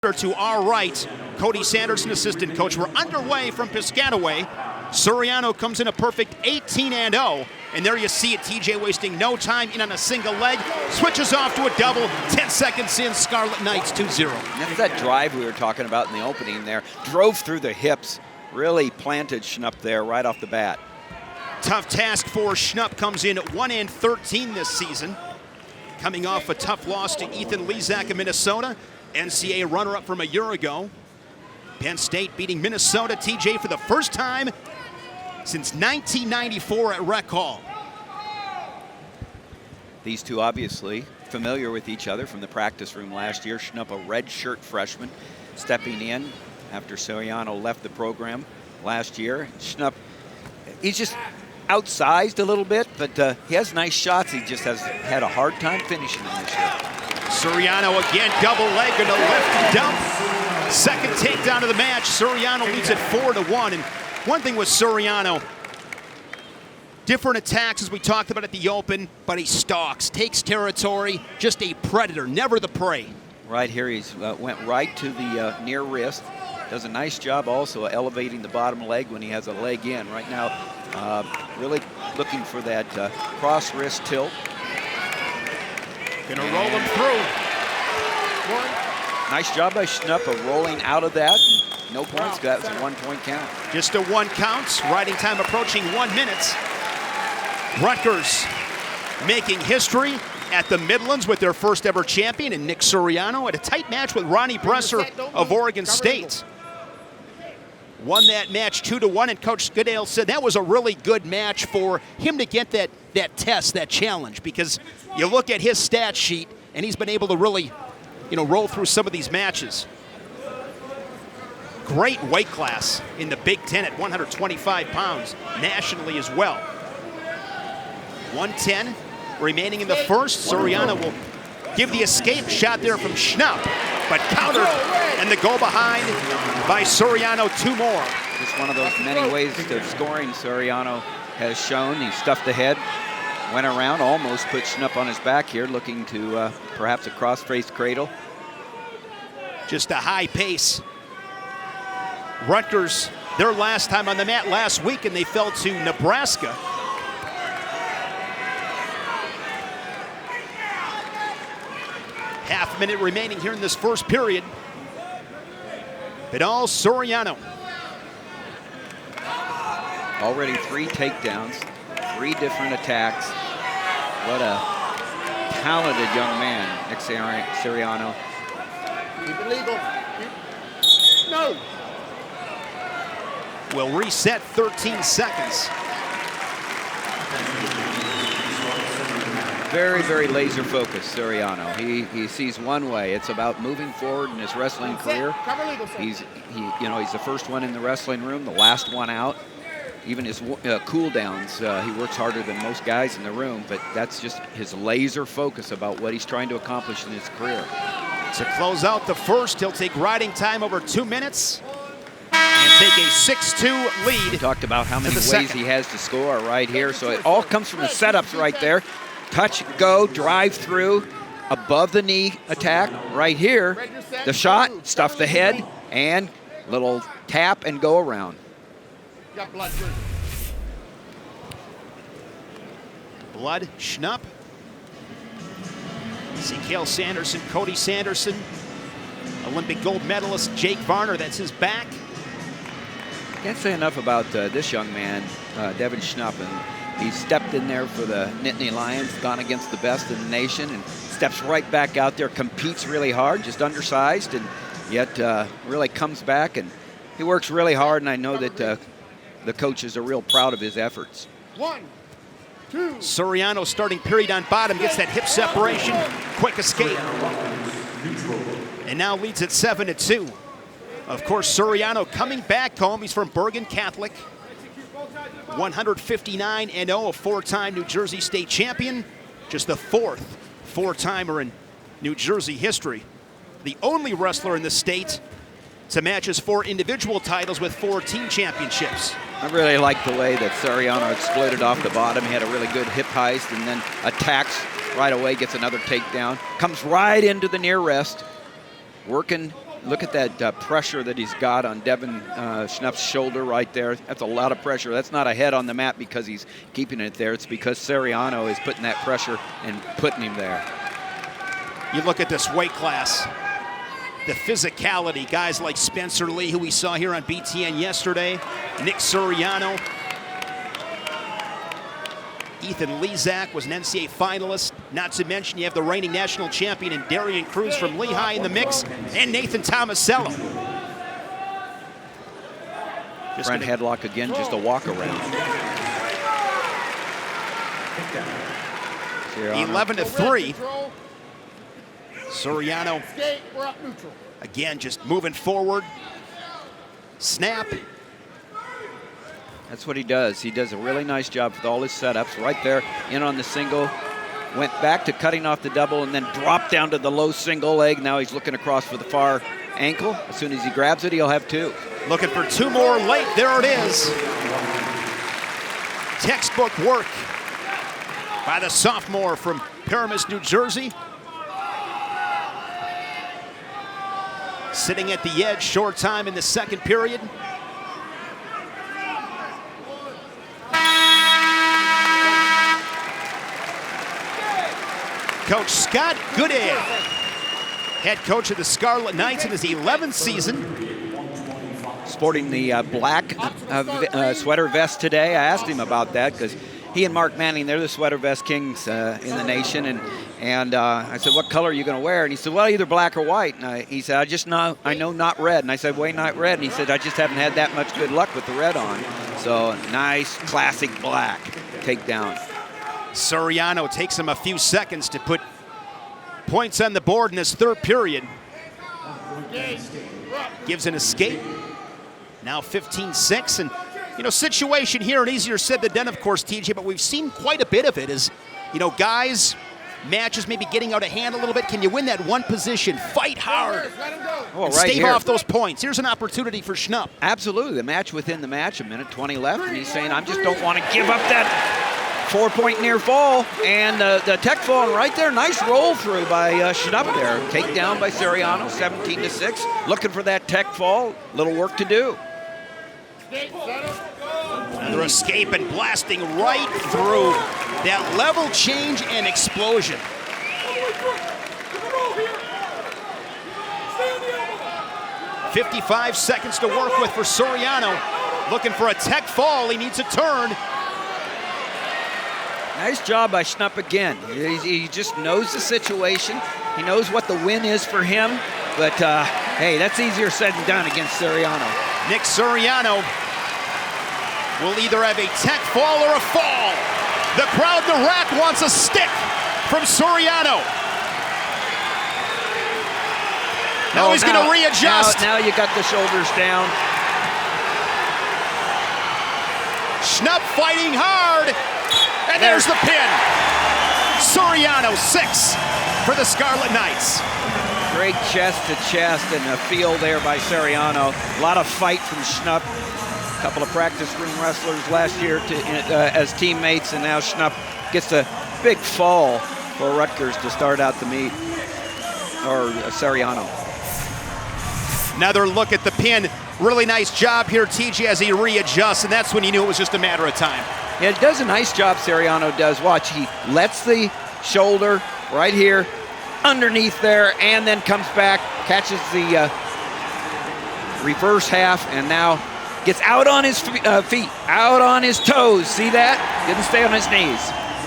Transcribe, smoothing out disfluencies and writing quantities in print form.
To our right, Cody Sanderson, assistant coach. We're underway from Piscataway. Suriano comes in a perfect 18-0. And there you see it, TJ wasting no time in on a single leg. Switches off to a double, 10 seconds in, Scarlet Knights 2-0. That's that drive we were talking about in the opening there. Drove through the hips, really planted Schnupp there right off the bat. Tough task for Schnupp, comes in 1-13 this season. Coming off a tough loss to Ethan Lezak of Minnesota. NCAA runner-up from a year ago. Penn State beating Minnesota, TJ, for the first time since 1994 at Rec Hall. These two obviously familiar with each other from the practice room last year. Schnupp, a redshirt freshman, stepping in after Suriano left the program last year. Schnupp, he's just outsized a little bit, but he has nice shots. He just has had a hard time finishing them this year. Suriano again, double leg and a left dump. Second takedown of the match. Suriano leads it 4-1. And one thing with Suriano, different attacks as we talked about at the Open, but he stalks, takes territory, just a predator, never the prey. Right here, he's went right to the near wrist. Does a nice job also elevating the bottom leg when he has a leg in. Right now, really looking for that cross wrist tilt. Gonna roll him through. Nice job by Schnupp of rolling out of that. And no points. That was a 1-point count. Just a 1 count. Riding time approaching 1 minute. Rutgers making history at the Midlands with their first ever champion and Nick Suriano at a tight match with Ronnie Bresser of Oregon State. Won that match 2-1, and Coach Goodale said that was a really good match for him to get that test, that challenge, because you look at his stat sheet and he's been able to really, roll through some of these matches. Great weight class in the Big Ten at 125 pounds, nationally as well. 110 remaining in the first. Suriano will give the escape shot there from Schnupp, but countered, and the go behind by Suriano, 2 more. Just one of those many ways of scoring Suriano has shown. He stuffed ahead, went around, almost put Schnupp on his back here, looking to perhaps a cross-face cradle. Just a high pace. Rutgers, their last time on the mat last week, and they fell to Nebraska. Half minute remaining here in this first period. Vidal Suriano. Already 3 takedowns, 3 different attacks. What a talented young man, Nick Suriano. Keep it legal. No. Will reset 13 seconds. Very, very laser focused, Suriano. He sees one way. It's about moving forward in his wrestling career. He's the first one in the wrestling room, the last one out. Even his cool downs, he works harder than most guys in the room, but that's just his laser focus about what he's trying to accomplish in his career. To close out the first, he'll take riding time over 2 minutes and take a 6-2 lead. We talked about how many ways second. he has to score right here, so it all comes from the setups right there. Touch, go, drive through, above the knee attack right here. The shot, stuff the head, and little tap and go around. Blood, Schnupp. See Cale Sanderson, Cody Sanderson. Olympic gold medalist Jake Varner, that's his back. Can't say enough about this young man, Devin Schnupp. And he stepped in there for the Nittany Lions, gone against the best in the nation, and steps right back out there, competes really hard, just undersized, and yet really comes back. And he works really hard, and I know that the coaches are real proud of his efforts. 1, 2. Suriano starting period on bottom, gets that hip separation, quick escape. And now leads at 7-2. Of course, Suriano coming back home. He's from Bergen Catholic. 159-0, a 4-time New Jersey State champion. Just the 4th 4-timer in New Jersey history. The only wrestler in the state to match his 4 individual titles with 4 team championships. I really like the way that Suriano exploited off the bottom. He had a really good hip heist and then attacks right away, gets another takedown. Comes right into the near rest, working look at that pressure that he's got on Devin Schnupp's shoulder right there. That's a lot of pressure. That's not a head on the mat because he's keeping it there. It's because Suriano is putting that pressure and putting him there. You look at this weight class, the physicality, guys like Spencer Lee, who we saw here on BTN yesterday, Nick Suriano, Ethan Lezak was an NCAA finalist. Not to mention you have the reigning national champion and Darian Cruz from Lehigh in the mix, and Nathan Tomasello. Front headlock again, just a walk around. 11-3. Suriano again just moving forward. Snap. That's what he does. He does a really nice job with all his setups. Right there, in on the single. Went back to cutting off the double and then dropped down to the low single leg. Now he's looking across for the far ankle. As soon as he grabs it, he'll have two. Looking for two more late. There it is. Textbook work by the sophomore from Paramus, New Jersey. Sitting at the edge, short time in the second period. Coach Scott Goodale, head coach of the Scarlet Knights in his 11th season. Sporting the black sweater vest today. I asked him about that because he and Mark Manning, they're the sweater vest kings in the nation. And I said, what color are you going to wear? And he said, well, either black or white. And he said, I know not red. And I said, why not red? And he said, I just haven't had that much good luck with the red on. So nice, classic black takedown. Suriano takes him a few seconds to put points on the board in this third period. Gives an escape. Now 15-6. And, you know, situation here, and easier said than done, of course, TJ, but we've seen quite a bit of it is, you know, matches maybe getting out of hand a little bit. Can you win that one position, fight hard, and stave off those points? Here's an opportunity for Schnupp. Absolutely. The match within the match, a minute 20 left, and he's saying, I just don't want to give up that 4-point near fall, and the tech fall right there. Nice roll through by Schnupp there. Takedown by Suriano, 17-6. Looking for that tech fall. Little work to do. Another escape and blasting right through that level change and explosion. "55 seconds to work with for Suriano. Looking for a tech fall. He needs a turn. Nice job by Schnupp again. He just knows the situation. He knows what the win is for him. But, hey, that's easier said than done against Suriano. Nick Suriano will either have a tech fall or a fall. The crowd in the rack wants a stick from Suriano. Now he's going to readjust. Now you got the shoulders down. Schnupp fighting hard. And there's the pin. Suriano 6 for the Scarlet Knights. Great chest to chest and a feel there by Suriano. A lot of fight from Schnupp. A couple of practice room wrestlers last year as teammates, and now Schnupp gets a big fall for Rutgers to start out the meet, or Suriano. Another look at the pin. Really nice job here, TJ, as he readjusts, and that's when you knew it was just a matter of time. Yeah, it does a nice job, Suriano does. Watch, he lets the shoulder right here underneath there and then comes back, catches the reverse half, and now gets out on his feet, out on his toes. See that? Didn't stay on his knees.